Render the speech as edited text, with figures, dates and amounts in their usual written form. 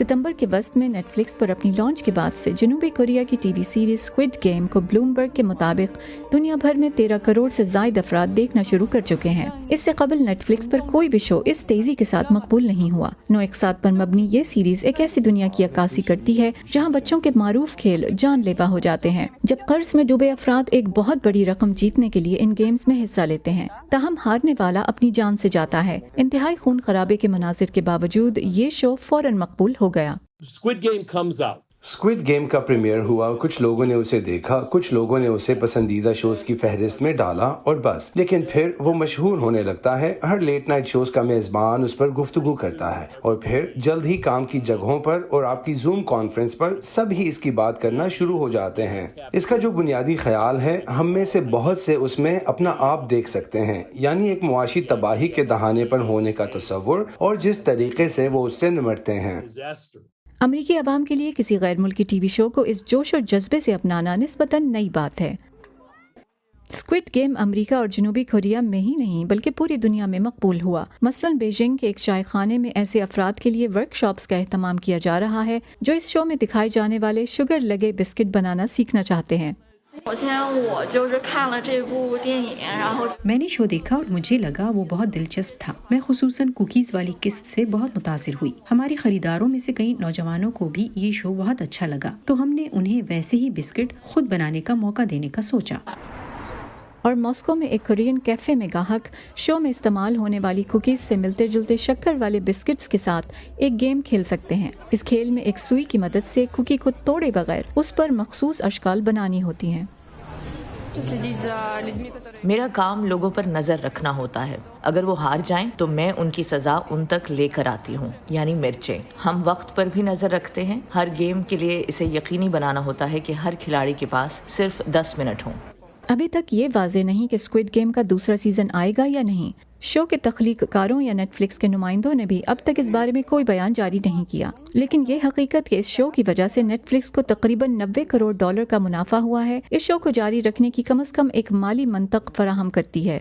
ستمبر کے وسط میں نیٹ فلکس پر اپنی لانچ کے بعد سے جنوبی کوریا کی ٹی وی سیریز اسکوئڈ گیم کو بلومبرگ کے مطابق دنیا بھر میں 13 کروڑ سے زائد افراد دیکھنا شروع کر چکے ہیں۔ اس سے قبل نیٹ فلکس پر کوئی بھی شو اس تیزی کے ساتھ مقبول نہیں ہوا۔ نو اقساط پر مبنی یہ سیریز ایک ایسی دنیا کی عکاسی کرتی ہے جہاں بچوں کے معروف کھیل جان لیوا ہو جاتے ہیں، جب قرض میں ڈوبے افراد ایک بہت بڑی رقم جیتنے کے لیے ان گیمز میں حصہ لیتے ہیں، تاہم ہارنے والا اپنی جان سے جاتا ہے۔ انتہائی خون خرابے کے مناظر کے باوجود یہ شو فوراً مقبول ہو گیا۔ اسکوئڈ گیم کا پریمیئر ہوا، کچھ لوگوں نے اسے دیکھا، کچھ لوگوں نے اسے پسندیدہ شوز کی فہرست میں ڈالا اور بس، لیکن پھر وہ مشہور ہونے لگتا ہے۔ ہر لیٹ نائٹ شوز کا میزبان اس پر گفتگو کرتا ہے اور پھر جلد ہی کام کی جگہوں پر اور آپ کی زوم کانفرنس پر سب ہی اس کی بات کرنا شروع ہو جاتے ہیں۔ اس کا جو بنیادی خیال ہے، ہم میں سے بہت سے اس میں اپنا آپ دیکھ سکتے ہیں، یعنی ایک معاشی تباہی کے دہانے پر ہونے کا تصور اور جس طریقے سے وہ اس سے نمٹتے ہیں۔ امریکی عوام کے لیے کسی غیر ملکی ٹی وی شو کو اس جوش و جذبے سے اپنانا نسبتاً نئی بات ہے۔ اسکوئڈ گیم امریکہ اور جنوبی کوریا میں ہی نہیں بلکہ پوری دنیا میں مقبول ہوا۔ مثلاً بیجنگ کے ایک چائے خانے میں ایسے افراد کے لیے ورک شاپس کا اہتمام کیا جا رہا ہے جو اس شو میں دکھائے جانے والے شوگر لگے بسکٹ بنانا سیکھنا چاہتے ہیں۔ میں نے شو دیکھا اور مجھے لگا وہ بہت دلچسپ تھا۔ میں خصوصاً کوکیز والی قسط سے بہت متاثر ہوئی۔ ہماری خریداروں میں سے کئی نوجوانوں کو بھی یہ شو بہت اچھا لگا، تو ہم نے انہیں ویسے ہی بسکٹ خود بنانے کا موقع دینے کا سوچا۔ اور ماسکو میں ایک کورین کیفے میں گاہک شو میں استعمال ہونے والی کوکیز سے ملتے جلتے شکر والے بسکٹس کے ساتھ ایک گیم کھیل سکتے ہیں۔ اس کھیل میں ایک سوئی کی مدد سے کوکی کو توڑے بغیر اس پر مخصوص اشکال بنانی ہوتی ہیں۔ میرا کام لوگوں پر نظر رکھنا ہوتا ہے۔ اگر وہ ہار جائیں تو میں ان کی سزا ان تک لے کر آتی ہوں، یعنی مرچیں۔ ہم وقت پر بھی نظر رکھتے ہیں۔ ہر گیم کے لیے اسے یقینی بنانا ہوتا ہے کہ ہر کھلاڑی کے پاس صرف 10 منٹ ہوں۔ ابھی تک یہ واضح نہیں کہ اسکوئڈ گیم کا دوسرا سیزن آئے گا یا نہیں۔ شو کے تخلیق کاروں یا نیٹ فلکس کے نمائندوں نے بھی اب تک اس بارے میں کوئی بیان جاری نہیں کیا، لیکن یہ حقیقت کہ اس شو کی وجہ سے نیٹ فلکس کو تقریباً $90 کروڑ کا منافع ہوا ہے، اس شو کو جاری رکھنے کی کم از کم ایک مالی منطق فراہم کرتی ہے۔